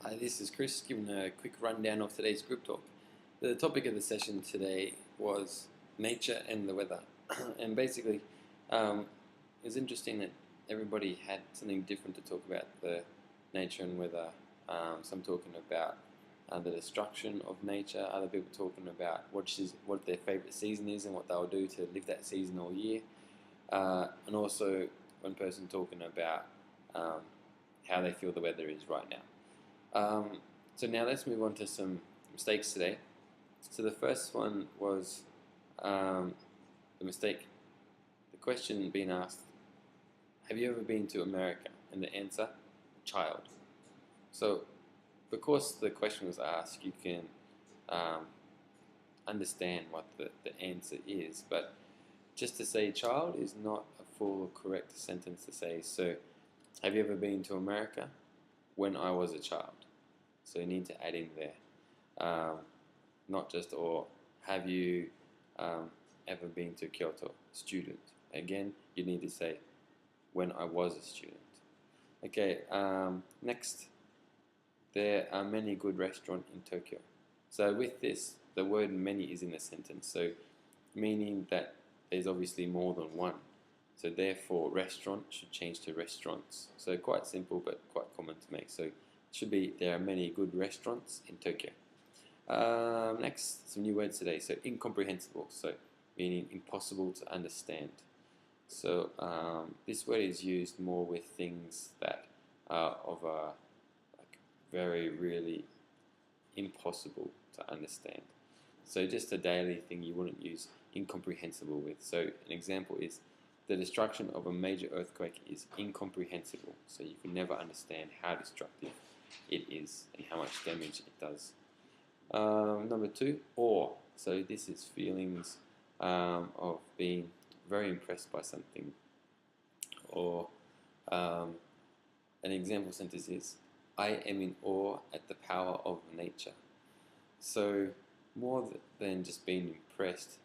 Hi, this is Chris giving a quick rundown of today's group talk. The topic of the session today was nature and the weather. And basically, it's interesting that everybody had something different to talk about the nature and weather. Some talking about the destruction of nature, other people talking about what their favourite season is and what they'll do to live that season all year. And also one person talking about how they feel the weather is right now. So now let's move on to some mistakes today. So the first one was the mistake. The question being asked, have you ever been to America? And the answer, child. So because the question was asked, you can understand what the answer is, but just to say child is not a full correct sentence to say. So have you ever been to America? When I was a child. So you need to add in there. Not just or have you ever been to Kyoto? Student. Again, you need to say when I was a student. Okay, next. There are many good restaurants in Tokyo. So with this, the word many is in the sentence. So meaning that there's obviously more than one. So therefore, restaurant should change to restaurants. So quite simple, but quite common to make. So it should be there are many good restaurants in Tokyo. Next, some new words today. So incomprehensible. So meaning impossible to understand. So this word is used more with things that are of a very really impossible to understand. So just a daily thing you wouldn't use incomprehensible with. So an example is the destruction of a major earthquake is incomprehensible. So you can never understand how destructive it is and how much damage it does. Number two, awe. So this is feelings of being very impressed by something. Or an example sentence is, I am in awe at the power of nature. So more than just being impressed,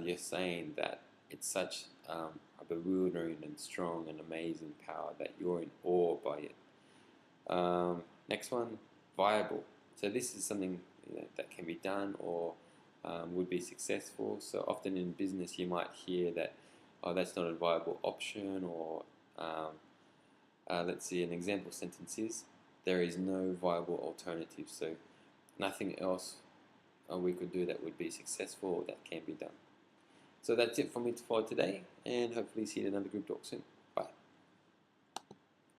you're saying that it's such a bewildering and strong and amazing power that you're in awe by it. Next one, viable. So this is something that can be done or would be successful. So often in business you might hear that, oh, that's not a viable option, or let's see, an example sentence is, there is no viable alternative. So nothing else we could do that would be successful or that can be done. So that's it for me for today, and hopefully see you in another group talk soon.